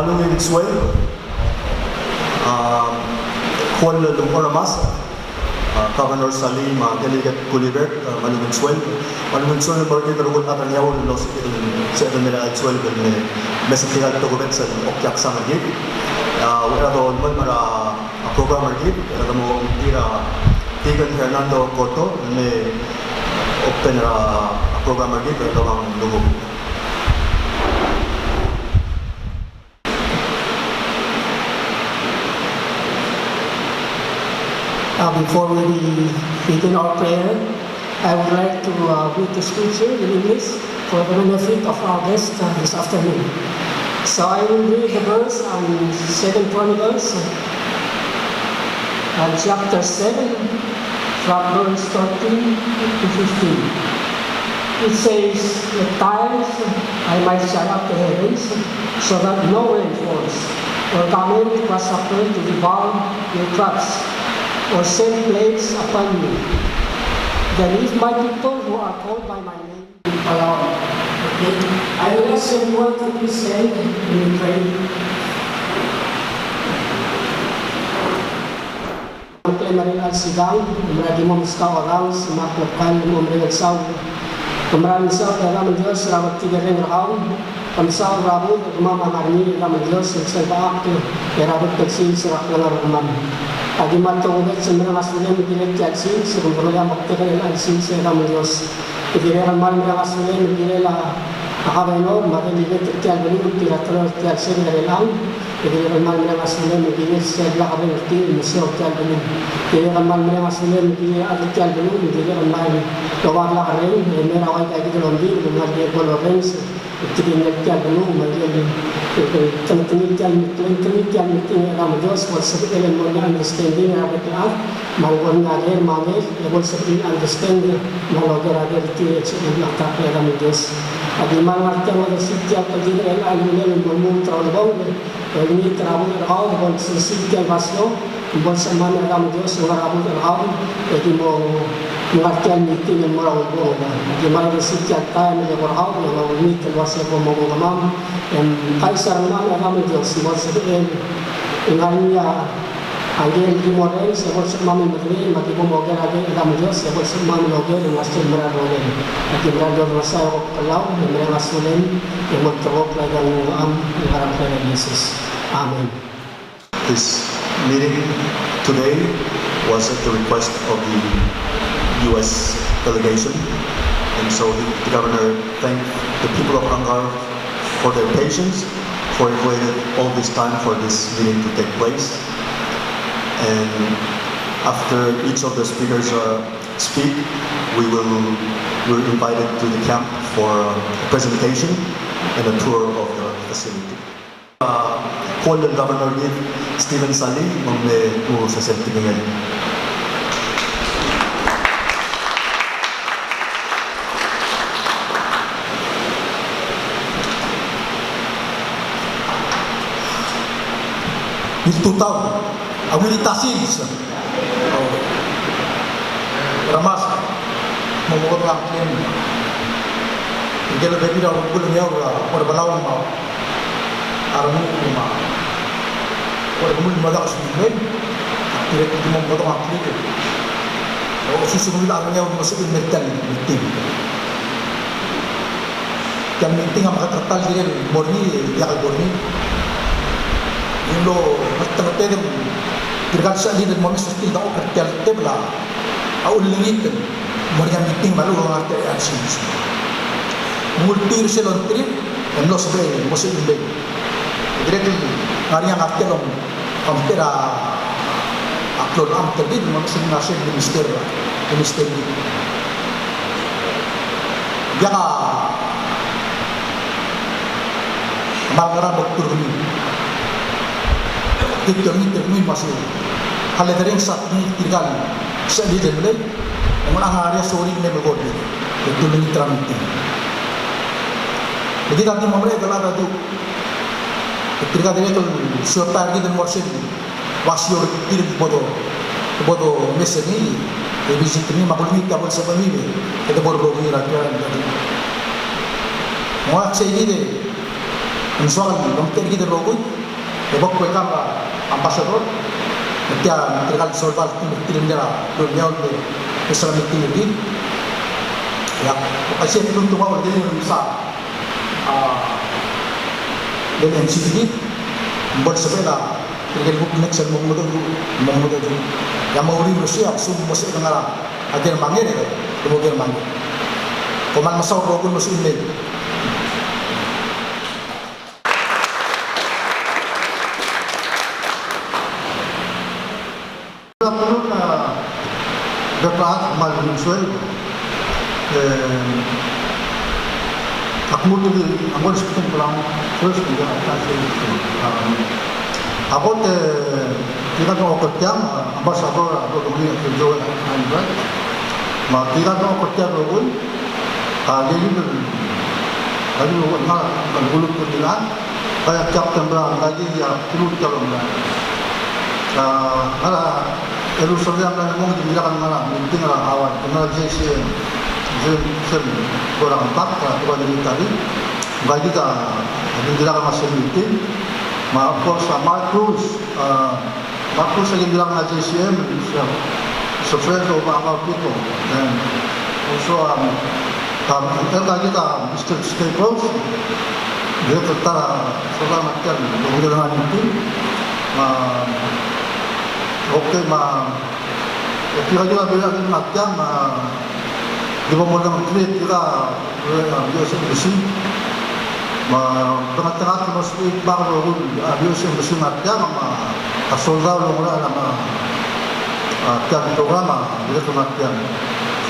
Palau Swell, Kuala Lumpur Mas, Governor Salim, Delegate Gulliver, Malungin Swell, Market Rukun Atanyaw, Los Seven Mila Swell, Messical Togovets and Okyak Samagib. We had all Mara program agib, Ramo Tira, Tigan Fernando Corto, may open a program agib, Ramang Lugu. Before we begin our prayer, I would like to read the scripture in English for the benefit of our guests this afternoon. So I will read the verse on 2 Chronicles, chapter 7, from verse 13 to 15. It says, "At times I might shut up the heavens, so that no rain falls, or garment was suffered to devour your crops, or send plagues upon you. Then if my people who are called by my name will Palau, I will ask everyone to please stand and pray." Ang marilag sidang, marami mo miska orang, sumaklapkan mo marilag saw. Kemarin saw dalam Diyos, rawat tiga ring rahaw, kamsaw rabu, kumamaharni dalam Diyos, sa baak, rawat kagsil sirak ng araman. Agi matungod sa mga masulim bilang tiagsin, sa kumpulan magtagal ng alsin sa dalam Diyos. Ikireran man mga masulim bilang akabaynor, mataligat at tiagbalin, tiratulog tiagsin ng ilang. Ikireran man mga masulim bilang sa lakarin at tiil, masyo tiagbalin. Ikireran man mga masulim bilang at tiagbalin, ikireran man gawar lakarin, meraway kaya kitulombi, mga bolorens, ikireran tiagbalin, mga Kami meeting around Diyos, what's the element mo na understanding rabbit lang, malawang nager, magel, what's the understanding, malawag rabbit TH, naglaktak around Diyos. At yung mga marta mo na sitya, pag din ay alunan, yung mga traulabong, yung mga traulabong araw, yung sa sitya basyo, yung sa mga around Diyos, yung arabong araw, pwede mo mengartian meeting yang merau bo di mana sitya tayo na araw, yung meeting wasya ko mo gamam, yang kaisar mana kami Diyos, mo sa diin, inganiya, agil di mo rin, sa kong sa mami madali, magibumogin agil kami Diyos, sa kong sa mami login, yung astil mararonin. At yung marador masaya ko Palau, yung mga masulin, yung magtawag lang yung harap kay Jesus. Amen. This meeting today was at the request of the U.S. delegation, and so the governor thanked the people of Angaur for their patience, for waiting all this time for this meeting to take place. And after each of the speakers speak, we're invited to the camp for a presentation and a tour of the facility. Call the Governor Stephen Salim mag-uho sa sentinel. Tutaw, awilitasin sa ramas, mawawag lang yan. Hindi lang baby daw, magulong yaw, wala balaw mo, araw mo kuma. Wala mo lumada ka sa mga, direct hindi mo matong ang klinik. O susunod lang yaw, masakit mental, meeting. Kaya meeting ang makatratal din, morni, yakal morni. Yung lo, magtangatay ng dirgal sa alin ng mga sustil na o kartel tebla, aulingit ng mga meeting malu ang arte ay asis. Multir sila ng trip, ang lo sabi, musil ng baby. Direktly, ngari ang arte ng kampera aklon ang terdid, mga sinasyon ng mister dito. Kaya ka, mangarabog turun Termin masih hal yang saat ini tinggal sedih dan mulai, namun area sorry ini bergolong, itu lebih teramati. Jadi nanti mereka kalau ada tu, ketika dia tu siapa lagi dan morsen, wasior ini bodoh mesin ini, visit ini maklum ini kabel sebab ini, kita bodoh ini rakyat. Muak saya ini deh, Ang soal dong tergi de rogo, ebok ko ka ambassador, kaya tergal soldal tilim dera, dunia de Islamic tilim. Ya, kasi belum tuwa udah jadi bisa. Dan NCD buat sepeda, tergal buk next mengmudah tu. Yang mau uri Rusia, sum masih dengar, ajar mangir deh, kemudian mangir. Koman masau rogo masih ini. Perlu dapat malu suai. TACMOR Angaur speaking Palau first juga kasih. Abot kita tu kerja, ambassador abot kami kerja anda. Mak kita tu kerja berun. Jadi hari lu nak bergulu kerja, kayak captain berang lagi ya perlu jalan berang. Ada elu sorang dan mungkin dibilang mana, mungkin orang awal, kenal jenis Zen orang empat atau dari tadi bagi kita bilang masih meeting maaf sama Cruz lagi bilang aja CM so friend of our people and also lagi kita Mr. Staples dia tertara selamat kan dengan meeting oke kira-kira bilang macam di bawah dalam tweet kita biasa bersih, tengah-tengah termasuk baru biasa bersih macam soldat orang nama tiap program dia kematian.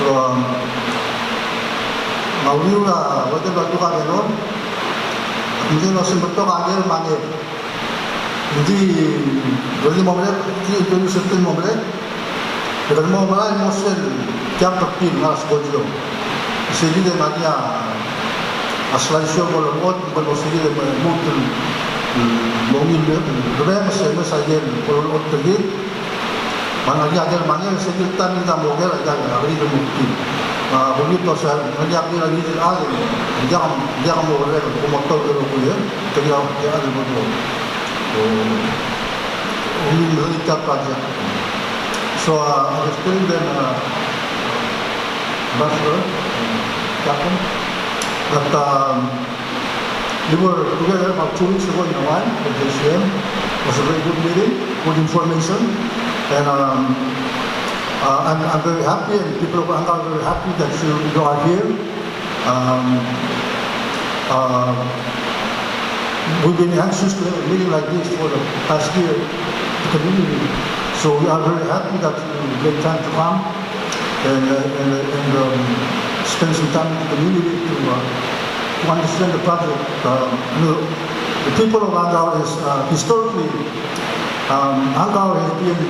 So maulah wajib batu kageron, mungkin masih betul kager mangger. Jadi jadi mobil itu setting mobil. Kalau mau malah emosi tiap terpilih nas kojo. Sini dia macam asal show kalau sini dia mutul mungkin dia masih saja kalau terjadi mana dia mana sini kita minta mobil aja hari itu mungkin. Begitu saya melihat dia lagi ada jangan mobil motor dulu ya terjauh dia ada motor. Ini melihat aja. So I was telling them, Ambassador, Captain, that we were together about 2 weeks ago in Hawaii at JCM. It was a very good meeting, good information, and I'm very happy, and people of Angaur are very happy that you are here. We've been anxious to have a meeting like this for the past year, the community. So we are very happy that you made time to come and spend some time with the community to understand the project. The people of Angaur is historically, Angaur has been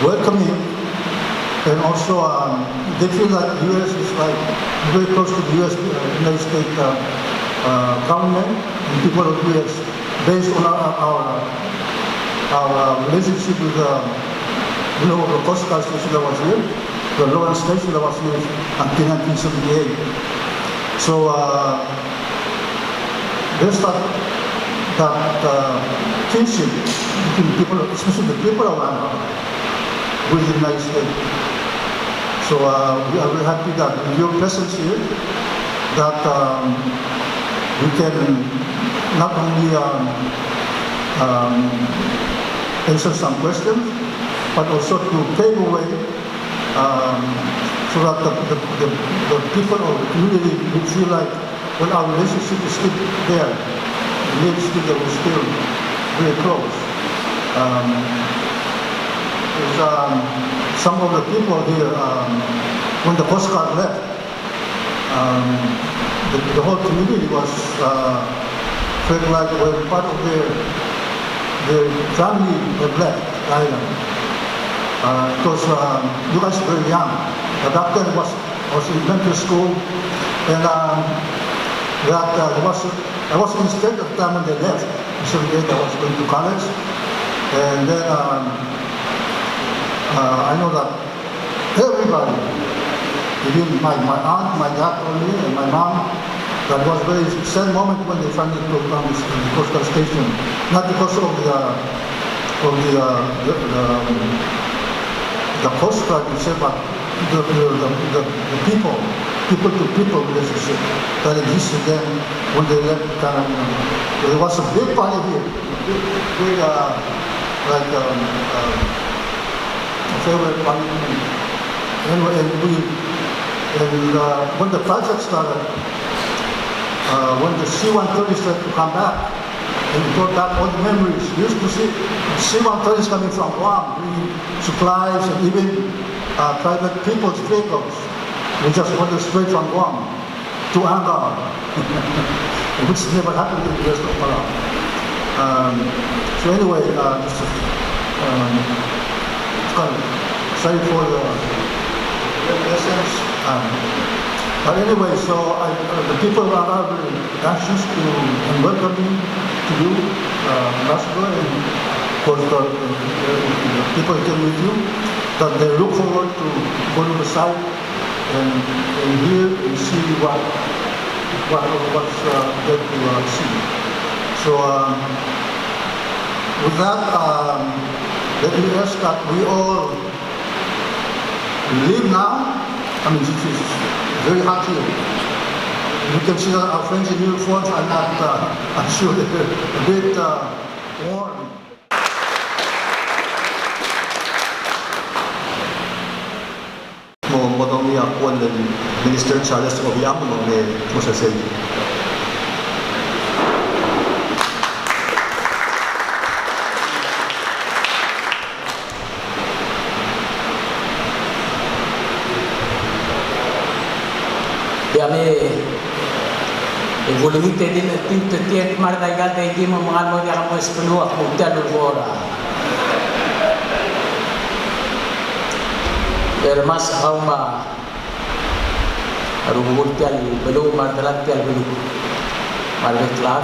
welcoming, and also they feel that the U.S. is like very close to the U.S. United States government and people of the U.S. based on our relationship with the Coast Guard station that was here, the Lawrence station that was here until 1978. So there's that kinship between people, especially the people of Angaur, with the United States. So we are very happy that with your presence here, that we can not only answer some questions, but also to pave a way so that the people of the community will feel like when our relationship is still there, that we're still very close. Some of the people here, when the Coast Guard left, the whole community was felt like when part of their family had left the island. Because you guys were very young. Back then I was in elementary school, and I was in the state at the time when they left. So I was going to college, and then I know that everybody even my aunt, my dad told me, and my mom, that was very sad moment when they finally closed down the coastal station. Not because of the coast guard itself, but the people to people relationship that existed then when they left Canada. There was a big party here, big favorite party. And when the project started, when the C-130 started to come back, and it brought back all the memories. We used to see C-130s coming from Guam, bringing supplies and even private people's vehicles. We just wandered straight from Guam to Angaur, which never happened in the rest of Palau. So anyway, sorry for the essence. But anyway, so the people are very anxious to and welcoming to you, Ambassador, and of course the people who came with you, that they look forward to go to the site and hear and see what's there to see. So with that, let me ask that we all leave now. I mean, it is very hot here. You can see that our friends in uniforms are not, I'm sure they're a bit warm. Modong niya ako ng Minister Charles Obiang ng Musasay. Kami evoluite din tim tetiak marta gata iki mo mga mo ya mo espulu ako tialo ora. Pero mas auma arugul tial belu martalat tial belu marbe klar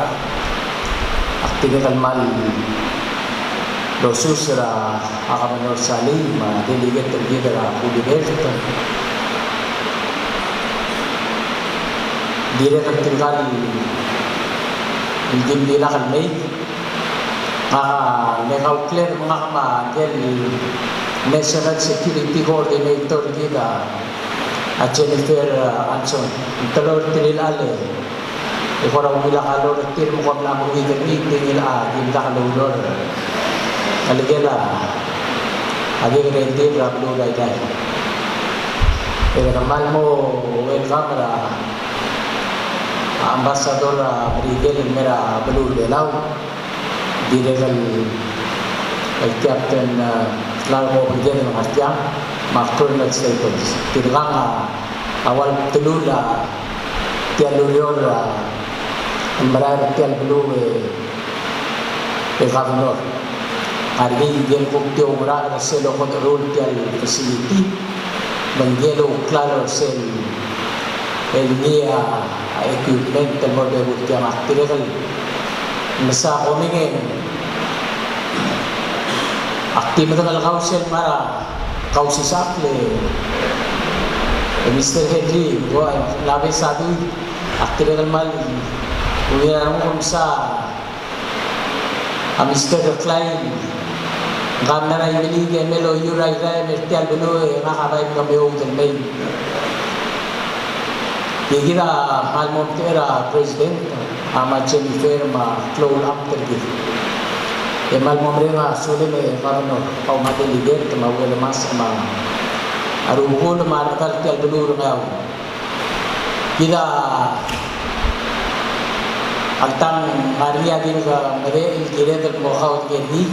aktiga kalmal dosus ra akamanor sali ma delegate tergidara university dire kan tinggal di dila kan may legal clear mga kama National Security Coordinator kita Jennifer Anson talor tinilale ora umila kalor tir mo kam na mo igani tinila ginda kalor aligela agi rendir rablo dai dai pero kamal mo welcome ra Ambassador Brigel Mera Belur Belau, Director Captain Largo Brigel Mastiang, Colonel Staples. Tirang awal telula tialurior Embraer tial belu Governor. Hargi gen kuktio mura selo control tial facility, Bangelo Claro Sel Elmia equipment mo de butia material nasa komingen aktibo ng kausel mara kausisakle Mr. Henry go labi sabi aktibo ng mal uya mo sa Mr. Klein gamna na ilige melo yuray ray mertial belo nakabay kamyo del mail Kira halmon kera president ama Jennifer ma flow up tergi. Emal momrenga sule me governor pau ma delegate ma wele mas ma arugo ma nakal tial belur ngaw. Kira altang Maria din ga mere kire del mo khaw ke di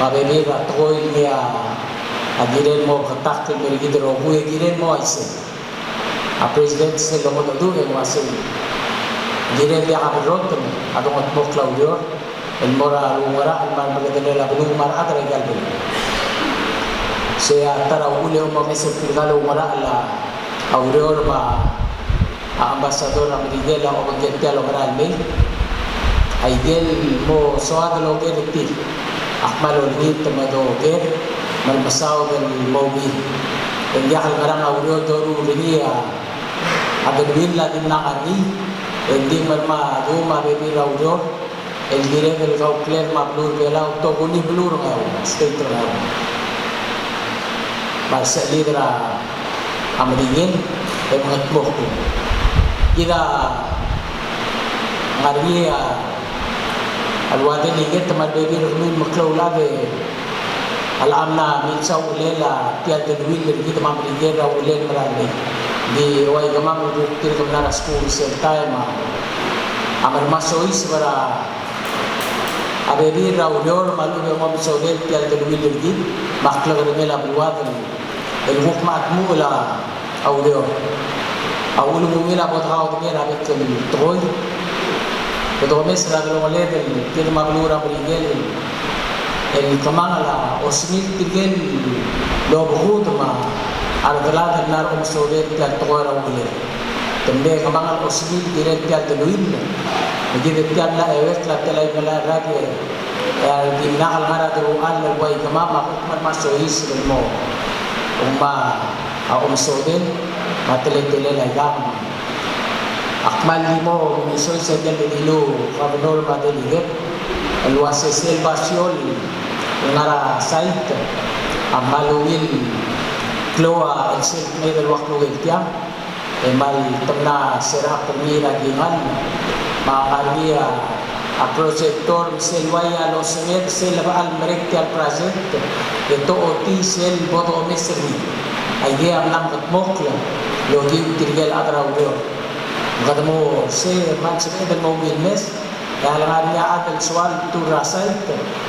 pa bebe ga toy niya agire mo khatak ke mere gidro hu agire mo aise. A president se lo modo yang masih dire dia kabrot atau ngot mo Claudio el mora lumara al mar magdala la lumar atra galbe se atara ule mo meses tingalo mara la auror ma ambassador americano o gente lo mara me aigel mo soad lo ke ti akmal ol hit tamado ke mal masaw del mobi Dia kalau kadang audio toru ini ada duit lagi nak ani, ending merma rumah baby audio, ending kalau kau clear mablur bela untuk kuni blur ngau, stay terang. Bahasa lidera amringin, emangat boh tu. Kita ngari alwade ligit teman baby rumah maklau lagi. Alamna minsa ulela tiada duit lagi kita mampu digera ulen merani di wai gamam bukti kemana school serta ma amar masoi sebara aberi raudor malu gamam sodel tiada duit lagi makla kerana berwatan ilmu matmu la audio awal mumila buat kau tu kira betul toy betul mesra kalau level kita mampu orang berigel el kamala osmil tigen lo buhut ma argalad nar sode ta toara ule tembe kamala osmil direct ta teluin jadi tiap la ewet la telai mala rage di nakal ngara tu al wai kamama ukman masois mo umma sode matele tele la gam akmal limo misoy sa gel dilo kabnol madeli luas selvasiol ngara site amaluin kloa eksel medel waktu wektiam emal temna serah pemira gingan makalia a projector selwaya lo semet selva al merektia project itu oti sel bodo mesri aige amlam katmokla logi tirgel adra udo gadmo se man se edel mobil mes dalam hari ada soal tu rasai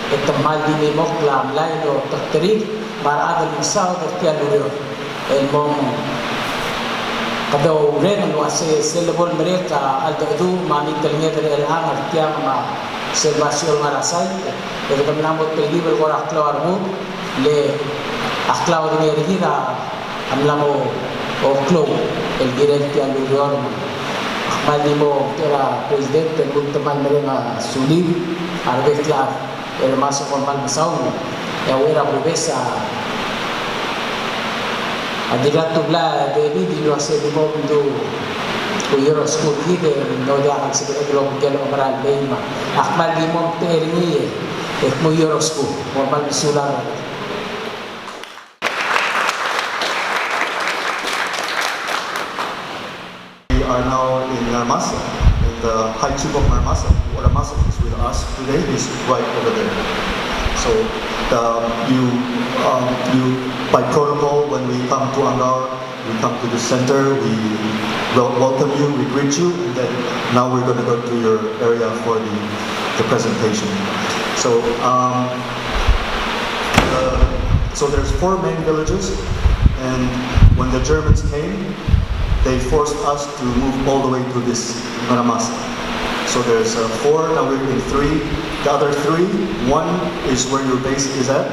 itu mal di moklam lain do terteri bar ada misal tertiada dulu elmong kado ren luase selebol mereka ada itu mami telnya dari elhang tiang ma sebasio marasai itu menambut pergi berkorak keluar mu le aklau dengan kita amlamo oklo el direct yang dulu Mali mo kira presiden tembung teman mereka suli arbet klar el masuk formal besau ya wira bubesa adilat tubla debi di luar di bawah itu kuyur school kita no dia akan segera belum jalan operan lima akmal di mo terni kuyur school formal sular. Are now in Narmasa, in the high tube of Narmasa. Narmasa is with us today, is right over there. So you by protocol, when we come to Angaur, we come to the center, we welcome you, we greet you, and then now we're going to go to your area for the presentation. So so there's 4 main villages, and when the Germans came, they forced us to move all the way to this Narmasa. So there's 4, now we're in 3. The other 3, 1 is where your base is at.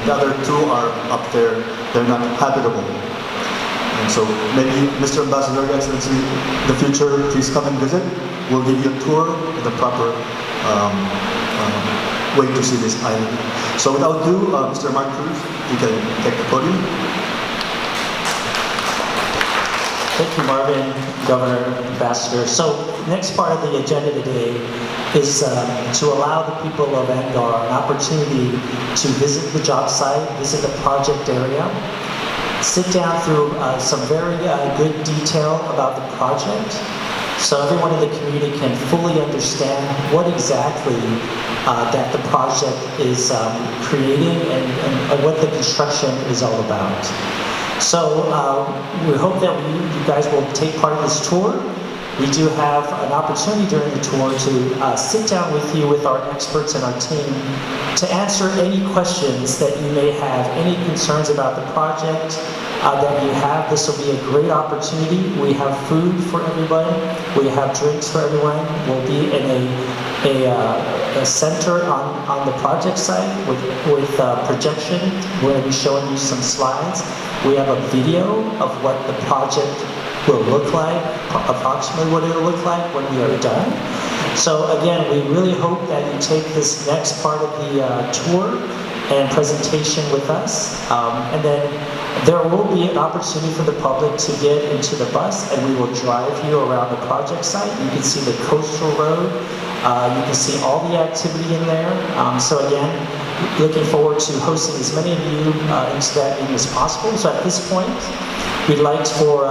The other 2 are up there. They're not habitable. And so maybe Mr. Ambassador, Your Excellency, in the future, please come and visit. We'll give you a tour of the proper way to see this island. So without ado, Mr. Mark Cruz, you can take the podium. Thank you, Marvin, Governor, Ambassador. So, next part of the agenda today is to allow the people of Angaur an opportunity to visit the job site, visit the project area, sit down through some very good detail about the project, so everyone in the community can fully understand what exactly that the project is creating and what the construction is all about. So we hope that you guys will take part in this tour. We do have an opportunity during the tour to sit down with you, with our experts and our team, to answer any questions that you may have, any concerns about the project that you have. This will be a great opportunity. We have food for everybody. We have drinks for everyone. We'll be in a center on the project site with projection. We're going to be showing you some slides. We have a video of what the project will look like, approximately what it will look like when we are done. So again, we really hope that you take this next part of the tour and presentation with us. And then There will be an opportunity for the public to get into the bus, and we will drive you around the project site. You can see the coastal road. You can see all the activity in there. So again, looking forward to hosting as many of you into that meeting as possible. So at this point, we'd like for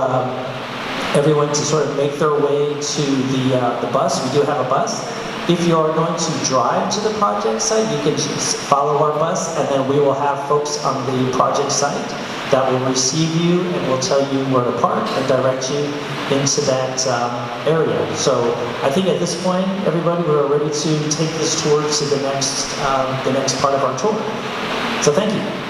everyone to sort of make their way to the bus. We do have a bus. If you are going to drive to the project site, you can just follow our bus, and then we will have folks on the project site that will receive you and will tell you where to park and direct you into that area. So I think at this point, everybody, we're ready to take this tour to the next part of our tour. So thank you.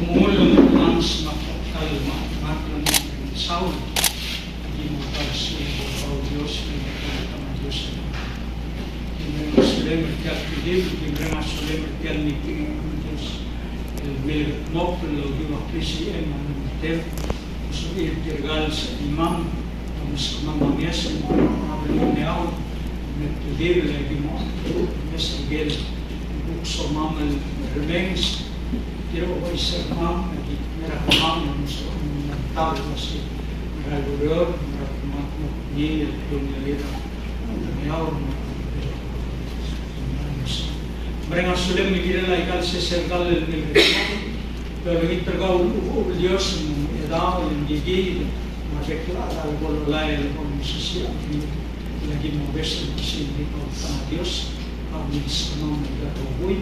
Umulong ang kalma, matang saul, hindi mo kasi o Diyos na nagkakama Diyos na. Hindi mo sila magkakilib, hindi mo sila magkakilib ng Diyos. Milik mo, pero di mo kasi ay manunod. So, itirgal sa imam, mas kumamamiyas, mga niyaw, nagkilib, lagi mo, mas agil, bukso mamal remains, pero o isa mam, nagkakamam, nagtawag mo si Nagaguryor, nagkakamam mo, niya, nagkakamam mo, niyaw, mereka sudah mikirnya ikal seserkal mereka, kalau kita kau Dios edau yang gigi, maka kita ada kalau lain kalau sosial ini lagi mau besar di sini kalau tanah Dios, kami semua mereka tahu,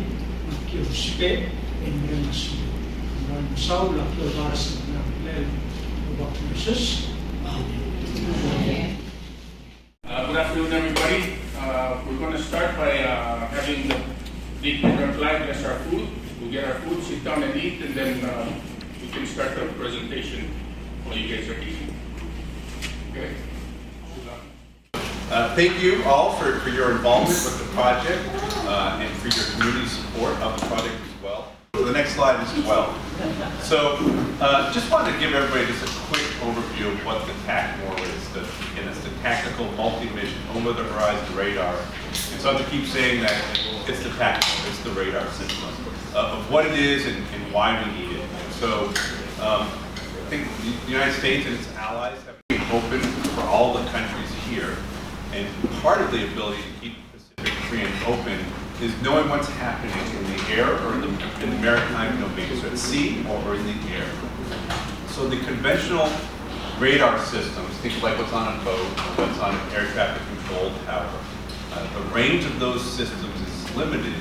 maka respect mereka sudah, mereka saul lagi baras mereka lel, waktu Yesus. Good afternoon, everybody. We're going to start by having the lead program flag as our food. We'll get our food, sit down and eat, and then we can start the presentation while you guys are eating. Okay? Thank you all for your involvement with the project and for your community support of the project as well. The next slide as well. So just wanted to give everybody just a quick overview of what the TACMOR is. It's the Tactical Multi-Mission Over-the-Horizon Radar. And so I have to keep saying that it's the TACMOR, it's the radar system, of what it is and why we need it. And so I think the United States and its allies have been open for all the countries here. And part of the ability to keep the Pacific free and open is knowing what's happening in the air or in the maritime domain, so at sea or in the air. So the conventional radar systems, think like what's on a boat, what's on an air traffic control tower. The range of those systems is limited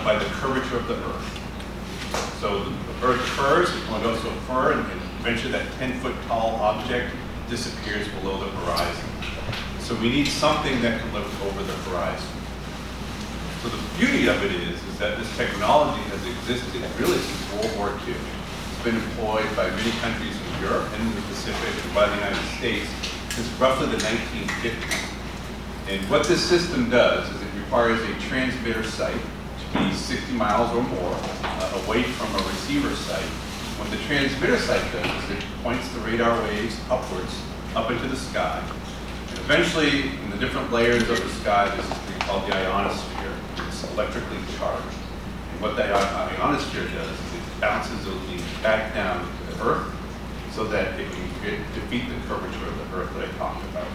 by the curvature of the Earth. So the Earth curves, it will go so far, and eventually that 10-foot tall object disappears below the horizon. So we need something that can look over the horizon. So the beauty of it is that this technology has existed really since World War II. It's been employed by many countries in Europe and in the Pacific and by the United States since roughly the 1950s. And what this system does is it requires a transmitter site to be 60 miles or more away from a receiver site. What the transmitter site does is it points the radar waves upwards, up into the sky. And eventually, in the different layers of the sky, there's this thing called the ionosphere. It's electrically charged. And what the ionosphere does is it bounces those beams back down to the Earth so that it can defeat the curvature of the Earth that I talked about.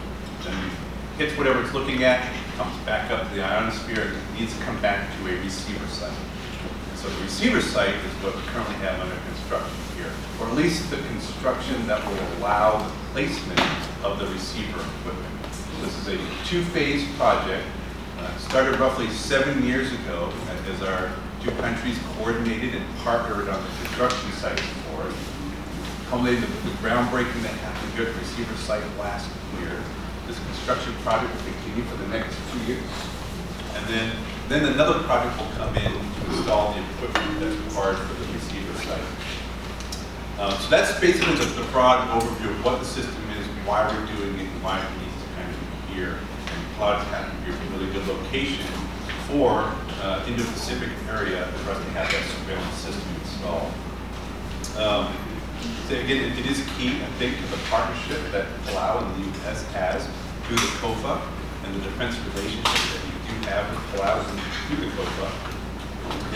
Then it hits whatever it's looking at, comes back up to the ionosphere, and it needs to come back to a receiver site. And so the receiver site is what we currently have under construction here, or at least the construction that will allow the placement of the receiver equipment. This is a two-phase project. Started roughly 7 years ago as our two countries coordinated and partnered on the construction site for it. Culminated the groundbreaking that happened here at the receiver site last year. This construction project will continue for the next 2 years. And then another project will come in to install the equipment that's required for the receiver site. So that's basically the broad overview of what the system is, why we're doing it, and why it needs to kind of be here. And Palau is kind of a really good location for Indo-Pacific area for us to have that surveillance system installed. So again, it is key, I think, to the partnership that Palau and the U.S. has through the COFA and the defense relationship that we do have with Palau and through the COFA.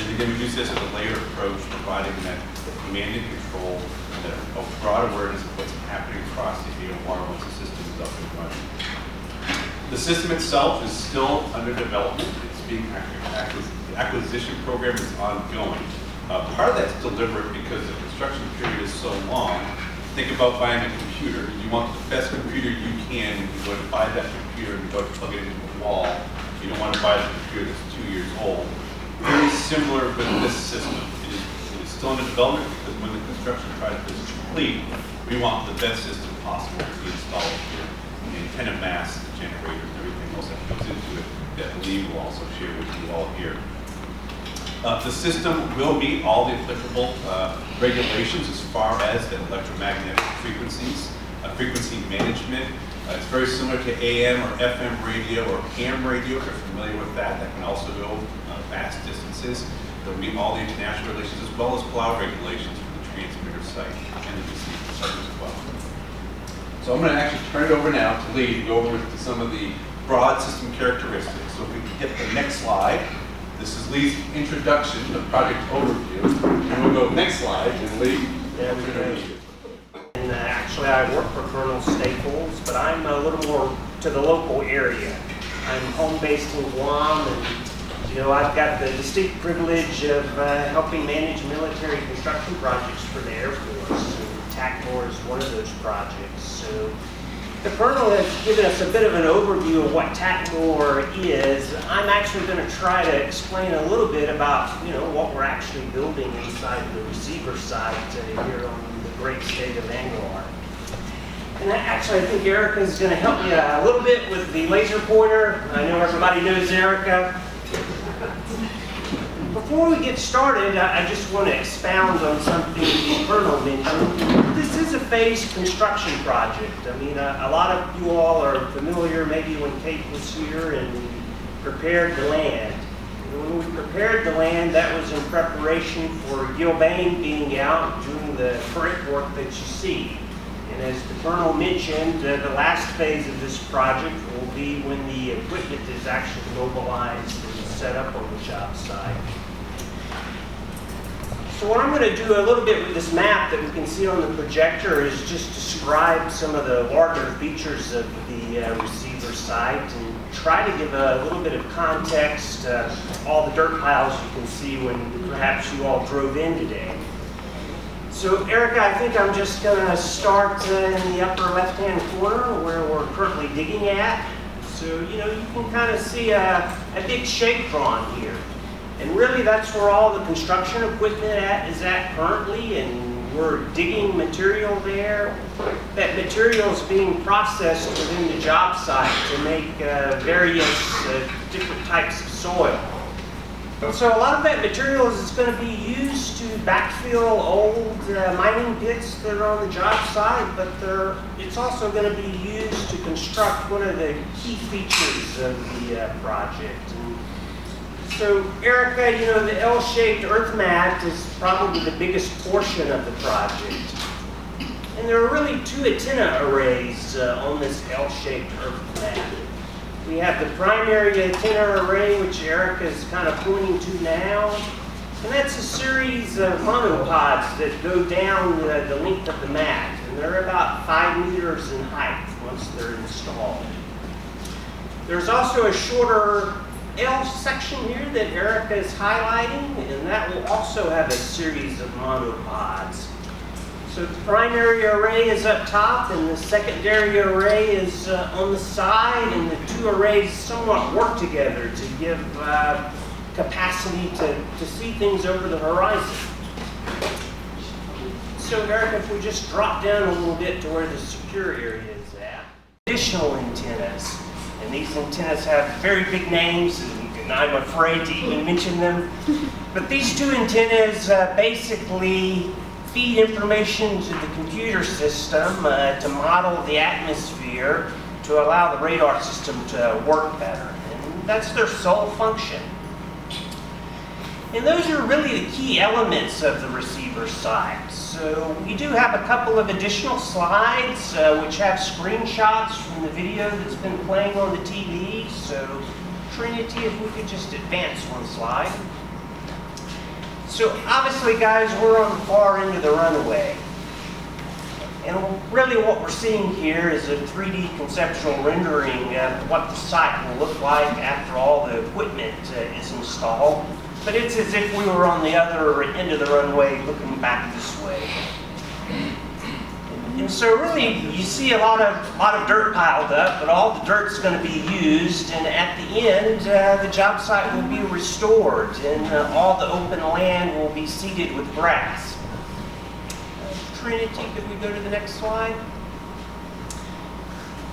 And again, we use this as a layered approach, providing that command and control and that a broad awareness of what's happening across the AOR once the system is up and running. The system itself is still under development. It's being the acquisition program is ongoing. Part of that's deliberate because the construction period is so long. Think about buying a computer. You want the best computer you can. You go to buy that computer and you go to plug it into the wall. You don't want to buy a computer that's 2 years old. Very similar with this system. It is still under development because when the construction project is complete, we want the best system possible to be installed here. The antenna mass, the generators, everything else that goes into it that Lee will also share with you all here. The system will meet all the applicable regulations as far as the electromagnetic frequencies, frequency management. It's very similar to AM or FM radio or ham radio, if you're familiar with that. That can also go vast distances. They'll meet all the international regulations as well as Palau regulations for the transmitter site and the receiver site as well. So I'm going to actually turn it over now to Lee to go over to some of the broad system characteristics. So if we can hit the next slide. This is Lee's introduction to the project overview. And we'll go next slide, and Lee, yeah, we're going to meet you. And actually I work for Colonel Staples, but I'm a little more to the local area. I'm home based in Guam, and you know, I've got the distinct privilege of helping manage military construction projects for the Air Force. And TACMOR is one of those projects. So the Colonel has given us a bit of an overview of what TACMOR is. I'm actually going to try to explain a little bit about, you know, what we're actually building inside the receiver site here on the great state of Angaur. And actually, I think Erica is going to help me a little bit with the laser pointer. I know everybody knows Erica. Before we get started, I just want to expound on something the Colonel mentioned. This is a phased construction project. I mean, a lot of you all are familiar maybe when Kate was here and we prepared the land. And when we prepared the land, that was in preparation for Gilbane being out doing the current work that you see. And as the Colonel mentioned, the last phase of this project will be when the equipment is actually mobilized and set up on the job site. So what I'm going to do a little bit with this map that we can see on the projector is just describe some of the larger features of the receiver site and try to give a little bit of context to all the dirt piles you can see when perhaps you all drove in today. So Erica, I think I'm just going to start in the upper left-hand corner where we're currently digging at. So, you know, you can kind of see a big shape drawn here. And really that's where all the construction equipment is at currently, and we're digging material there. That material is being processed within the job site to make various different types of soil. So a lot of that material is going to be used to backfill old mining pits that are on the job site, but it's also going to be used to construct one of the key features of the project. So Erica, you know, the L-shaped earth mat is probably the biggest portion of the project. And there are really two antenna arrays on this L-shaped earth mat. We have the primary antenna array, which Erica is kind of pointing to now. And that's a series of monopods that go down the length of the mat. And they're about 5 meters in height once they're installed. There's also a shorter L section here that Erica is highlighting, and that will also have a series of monopods. So the primary array is up top, and the secondary array is on the side, and the two arrays somewhat work together to give capacity to see things over the horizon. So Erica, if we just drop down a little bit to where the secure area is at. Additional antennas. And these antennas have very big names, and I'm afraid to even mention them. But these two antennas basically feed information to the computer system to model the atmosphere to allow the radar system to work better. And that's their sole function. And those are really the key elements of the receiver site. So we do have a couple of additional slides which have screenshots from the video that's been playing on the TV. So Trinity, if we could just advance one slide. So obviously, guys, we're on the far end of the runway. And really what we're seeing here is a 3D conceptual rendering of what the site will look like after all the equipment is installed. But it's as if we were on the other end of the runway looking back this way. And so really you see a lot of dirt piled up, but all the dirt's going to be used, and at the end the job site will be restored, and all the open land will be seeded with grass. Trinity, could we go to the next slide?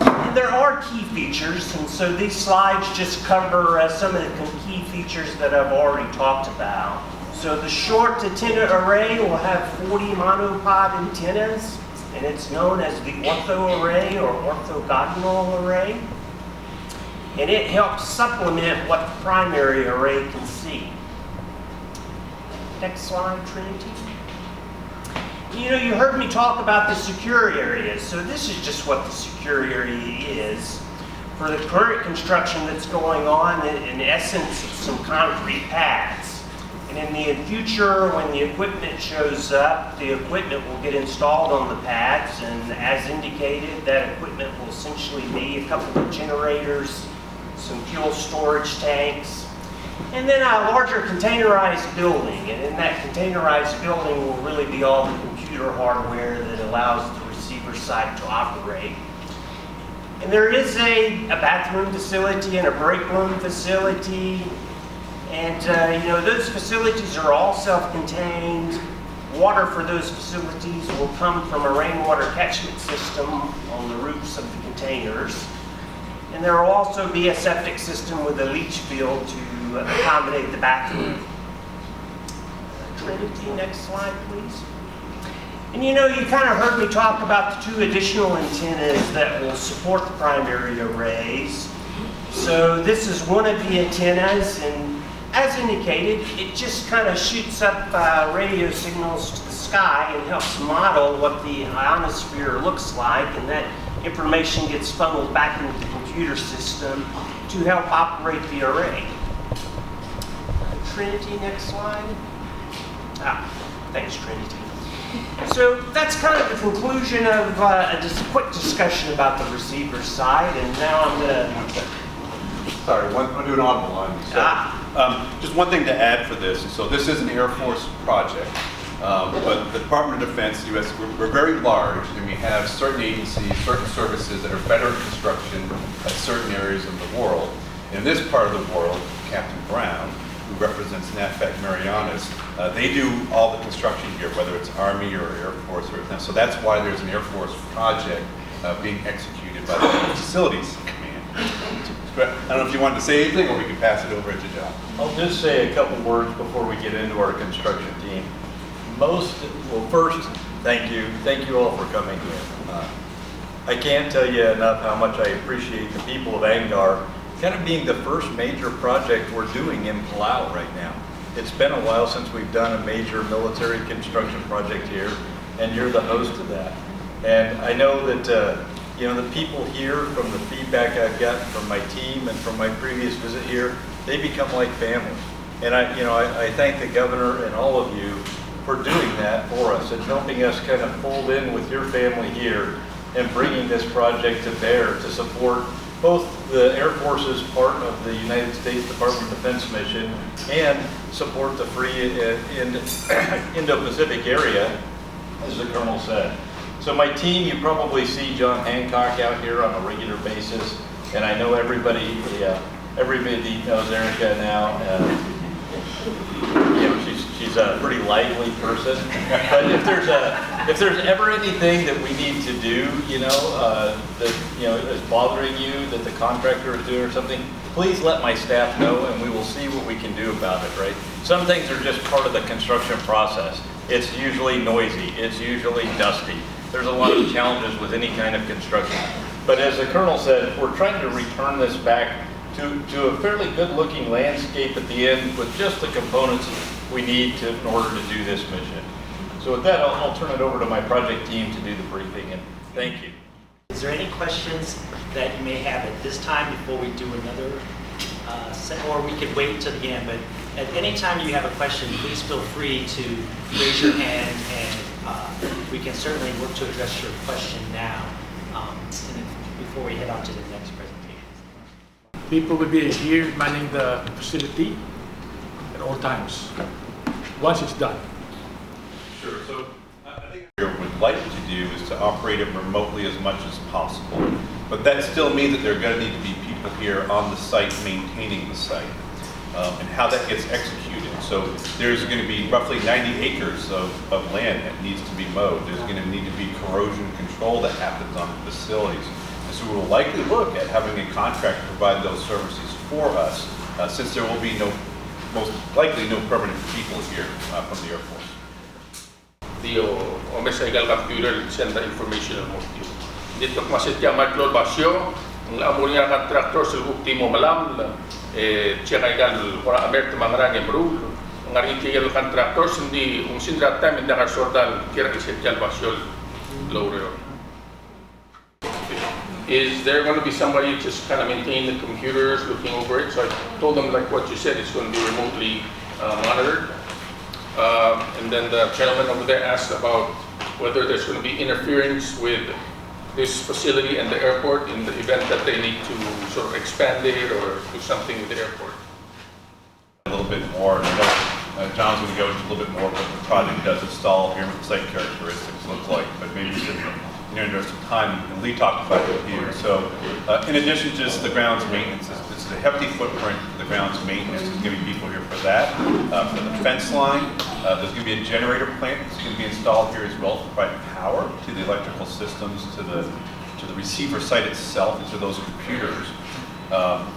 And There are key features, and so these slides just cover some of the key features that I've already talked about. So the short antenna array will have 40 monopod antennas, and it's known as the ortho array or orthogonal array. And it helps supplement what the primary array can see. Next slide, Trinity. You know, you heard me talk about the secure areas, so this is just what the secure area is. For the current construction that's going on, in essence, it's some concrete pads. And in the future, when the equipment shows up, the equipment will get installed on the pads, and as indicated, that equipment will essentially be a couple of generators, some fuel storage tanks, and then a larger containerized building. And in that containerized building will really be all the computer hardware that allows the receiver site to operate. And there is a bathroom facility and a break room facility. And you know, those facilities are all self-contained. Water for those facilities will come from a rainwater catchment system on the roofs of the containers. And there will also be a septic system with a leach field to accommodate the bathroom. Trinity, next slide, please. And you know, you kind of heard me talk about the 2 additional antennas that will support the primary arrays. So this is one of the antennas, and as indicated, it just kind of shoots up radio signals to the sky and helps model what the ionosphere looks like, and that information gets funneled back into the computer system to help operate the array. Trinity, next slide. Thanks, Trinity. So that's kind of the conclusion of just a quick discussion about the receiver side, and now I'm going to... Sorry, I'll do an audible line. So, just one thing to add for this. So this is an Air Force project, but the Department of Defense, U.S., we're very large, and we have certain agencies, certain services that are better at construction at certain areas of the world. In this part of the world, Captain Brown, who represents NAVFAC Marianas, they do all the construction here, whether it's Army or Air Force or anything. So that's why there's an Air Force project being executed by the Facilities Command. I don't know if you wanted to say anything, or we can pass it over to John. I'll just say a couple words before we get into our construction team. First, thank you all for coming here. I can't tell you enough how much I appreciate the people of Angaur kind of being the first major project we're doing in Palau right now. It's been a while since we've done a major military construction project here, and you're the host of that. And I know that you know, the people here, from the feedback I've gotten from my team and from my previous visit here, they become like family. And I thank the governor and all of you for doing that for us and helping us kind of fold in with your family here and bringing this project to bear to support both the Air Force's part of the United States Department of Defense mission and support the free Indo-Pacific area, as the Colonel said. So my team, you probably see John Hancock out here on a regular basis, and I know everybody knows Erica now. You know, she's a pretty lively person. But if there's ever anything that we need to do, you know, that is bothering you, that the contractor is doing or something, please let my staff know, and we will see what we can do about it. Right? Some things are just part of the construction process. It's usually noisy. It's usually dusty. There's a lot of challenges with any kind of construction. But as the Colonel said, we're trying to return this back to a fairly good-looking landscape at the end with just the components we need in order to do this mission. So with that, I'll turn it over to my project team to do the briefing, and thank you. Is there any questions that you may have at this time before we do another or we could wait until the end? But at any time you have a question, please feel free to raise your hand, and we can certainly work to address your question now before we head on to the next presentation. People will be here manning the facility at all times, once it's done. Sure. So I think what we would like to do is to operate it remotely as much as possible. But that still means that there are going to need to be people here on the site maintaining the site, and how that gets executed. So there's going to be roughly 90 acres of land that needs to be mowed. There's going to need to be corrosion control that happens on the facilities. So we will likely look at having a contract to provide those services for us, since there will be most likely no permanent people here from the Air Force. O mesaigal computer send the information mo dio. Dito masit ya matlol basyo, ang amulnya contractor sa ultimo malam tsaka igal para Amerika mangrang emrul. Ngari tigal contractors hindi sindra time hindi sordal kira isetyal basyo lower. Is there going to be somebody just kind of maintain the computers, looking over it? So I told them, like what you said, it's going to be remotely monitored. And then the gentleman over there asked about whether there's going to be interference with this facility and the airport in the event that they need to sort of expand it or do something with the airport. A little bit more. John's going to go into a little bit more what the project does install here, what the site characteristics look like, but maybe there's some time, and Lee talked about it here. So in addition to just the grounds maintenance, this is a hefty footprint for the grounds maintenance. There's going to be people here for that. For the fence line, there's going to be a generator plant that's going to be installed here as well to provide power to the electrical systems, to the receiver site itself, and to those computers.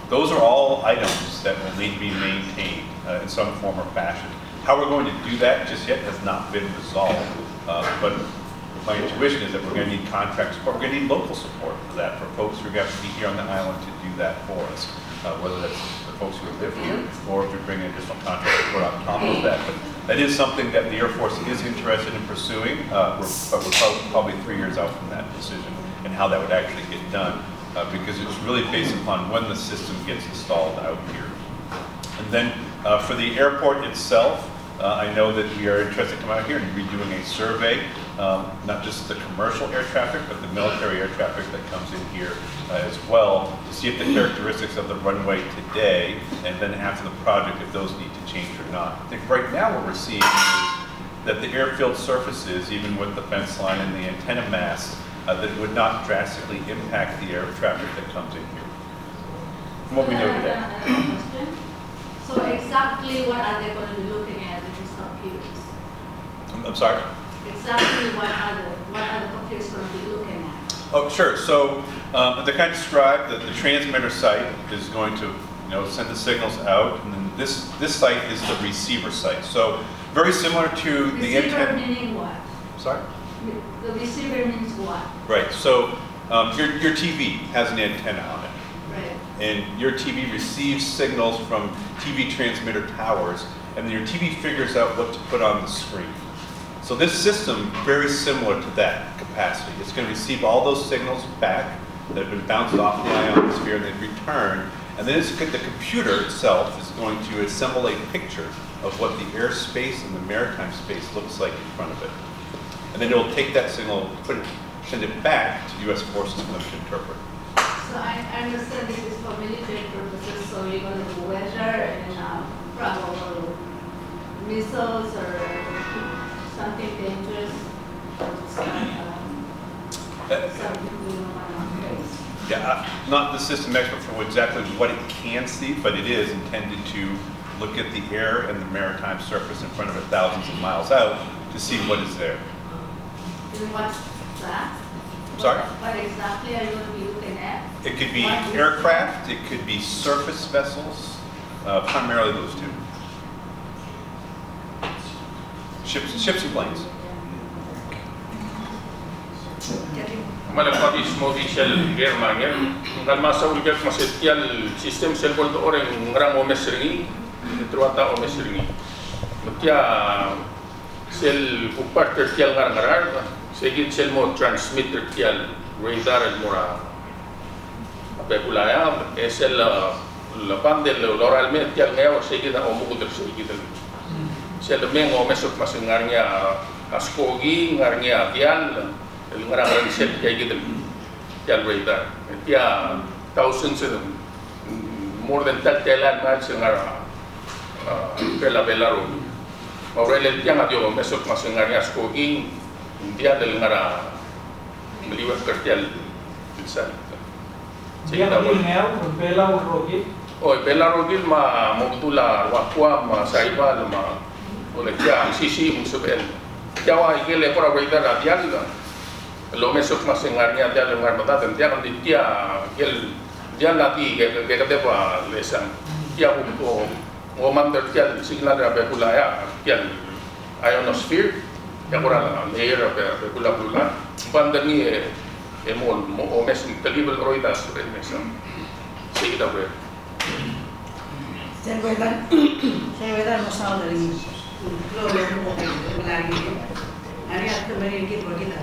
Those are all items that will need to be maintained in some form or fashion. How we're going to do that just yet has not been resolved, but my intuition is that we're going to need contract support. We're going to need local support for that, for folks who are going to be here on the island to do that for us, whether that's the folks who live here or if we bring additional contract support on top of that. But that is something that the Air Force is interested in pursuing, but we're probably 3 years out from that decision and how that would actually get done, because it's really based upon when the system gets installed out here. And then for the airport itself, I know that we are interested to come out here and be doing a survey, not just the commercial air traffic, but the military air traffic that comes in here as well, to see if the characteristics of the runway today and then after the project, if those need to change or not. I think right now what we're seeing is that the airfield surfaces, even with the fence line and the antenna masts, that would not drastically impact the air traffic that comes in here, from what we know today. So exactly what are they going to be looking at with these computers? I'm sorry? Exactly what are the computers going to be looking at? Oh, sure. So the kind of described that the transmitter site is going to send the signals out, and then this site is the receiver site. So very similar to the antenna. Receiver meaning what? Sorry? The receiver means what? Right. So your TV has an antenna on it. Right. And your TV receives signals from TV transmitter towers, and then your TV figures out what to put on the screen. So this system, very similar to that capacity. It's going to receive all those signals back that have been bounced off the ionosphere and then return, and then the computer itself is going to assemble a picture of what the airspace and the maritime space looks like in front of it. And then it will take that signal, send it back to U.S. forces for them to interpret. So I understand this is for military purposes, so you're going to do weather and probable missiles or something dangerous, something we don't want to face. Yeah, I'm not the system expert for exactly what it can see, but it is intended to look at the air and the maritime surface in front of it thousands of miles out to see what is there. And what's that? Sorry? What exactly are you going to be looking at? It could be aircraft, it could be surface vessels, primarily those two. Ships and planes. Malapad is official Germania. Kalma sa uligat masetial sistem selbol do orang ngrang o mesringi, truata o mesringi. Mutia sel puparter tial ngarangarar, segit sel mo transmitter tial radar el mora. Pepulaya esel la pandel loralmente tial ngeo segit o muguder segit. Sel meng o mesok masengarnya askogi ngarnya tial el ngarang set kay gidel tial radar. Tia thousands of more than 30 miles ngara bela ro. Aurel tiang adio mesok masengarnya askogi dia del ngara meliwat kertial bisa. Dia ngel bela rogil. Oh, bela rogil ma mutula wakwa ma saibal ma oleh dia sisi musbel. Jawa igele pora radar adial. lo mesok masengarnya dia lengar mata dan dia kan dia dia lagi kayak apa lesan dia untuk ngomong dia signal apa pula ya dia ionosphere ya kurang layer apa pula pandemi emon o mes terrible roitas mesam seguida ber saya betul masalah dari lo lagi hari itu mereka begitu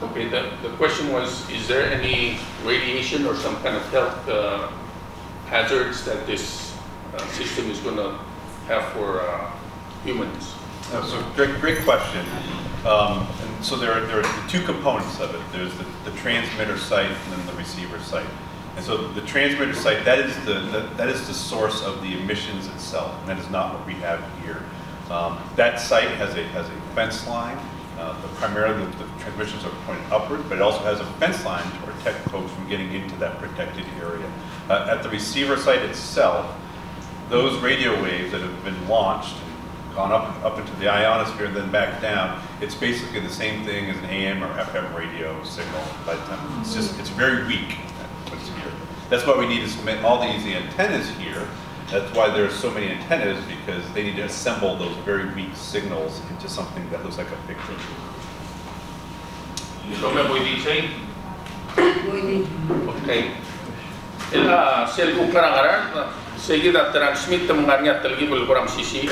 Okay, the question was, is there any radiation or some kind of health hazards that this system is going to have for humans? So great question. And so there are the two components of it. There's the transmitter site and then the receiver site. And so the transmitter site, that is the source of the emissions itself, and that is not what we have here. That site has a fence line. Primarily the transmissions are pointed upward, but it also has a fence line to protect folks from getting into that protected area. At the receiver site itself, those radio waves that have been launched and gone up into the ionosphere and then back down, it's basically the same thing as an AM or FM radio signal by the time. It's very weak what's here. That's why we need to all these antennas here. That's why there's so many antennas, because they need to assemble those very weak signals into something that looks like a picture. Okay. Ila sel ko karang-karang seguida transmit mengarnya telgibul kurang sisi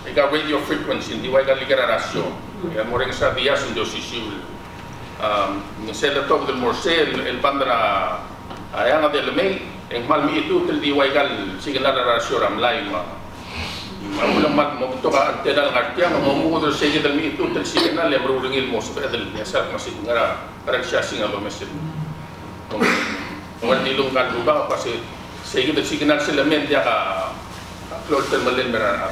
ega radio frequency di waiga ligara rasio ya moreng sa dia sundo sisi sel top del morse el bandra ayang del mail en malmi itu tel di waigal sigala rasio ram lain ulang mat mo to ka antena ngartia mo mo do seguida del mi itu tel sigala le brulingil mo sa del biasa masih ngara raksya singalo mesin Orang di lungkan lupa pasti sehingga signal selemen dia ka upload termalen berana.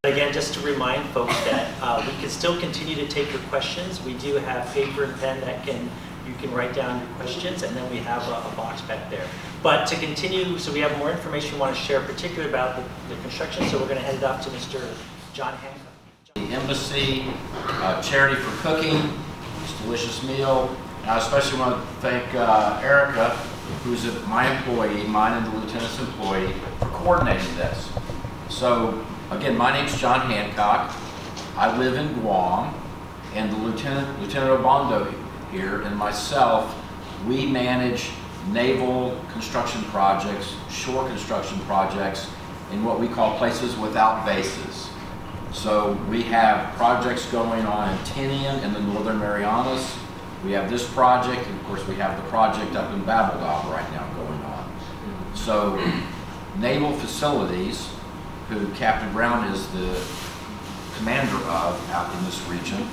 Again, just to remind folks that we can still continue to take your questions. We do have paper and pen that you can write down your questions, and then we have a box back there. But to continue, so we have more information we want to share, particularly about the construction. So we're going to hand it off to Mr. John Hancock. The Embassy, Charity for Cooking, this delicious meal. I especially want to thank Erica, who's my employee, mine and the lieutenant's employee, for coordinating this. So, again, my name's John Hancock. I live in Guam, and the Lieutenant Obando here and myself, we manage naval construction projects, shore construction projects, in what we call places without bases. So we have projects going on in Tinian in the Northern Marianas. We have this project, and of course we have the project up in Babelgov right now going on. So naval facilities, who Captain Brown is the commander of out in this region,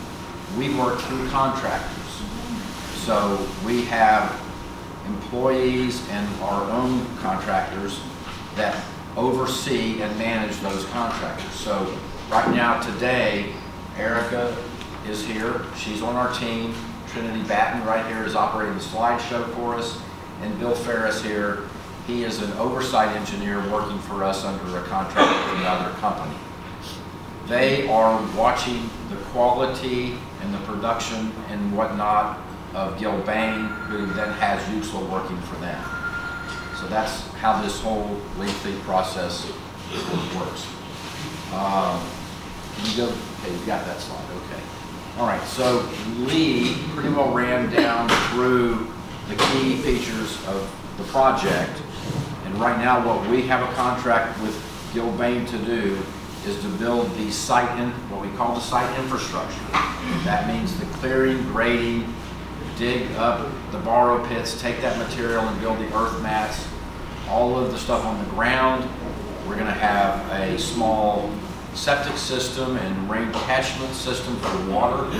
we work through contractors. So we have employees and our own contractors that oversee and manage those contractors. So right now today, Erica is here, she's on our team. Trinity Batten right here is operating the slideshow for us, and Bill Ferris here, he is an oversight engineer working for us under a contract with another company. They are watching the quality and the production and whatnot of Gil Bain, who then has UXLA working for them. So that's how this whole lengthy process works. Can you go, okay, you got that slide, okay. All right, so Lee pretty well ran down through the key features of the project. And right now what we have a contract with Gil Bain to do is to build the site, what we call the site infrastructure. That means the clearing, grading, dig up the borrow pits, take that material and build the earth mats, all of the stuff on the ground. We're gonna have a small septic system and rain catchment system for water.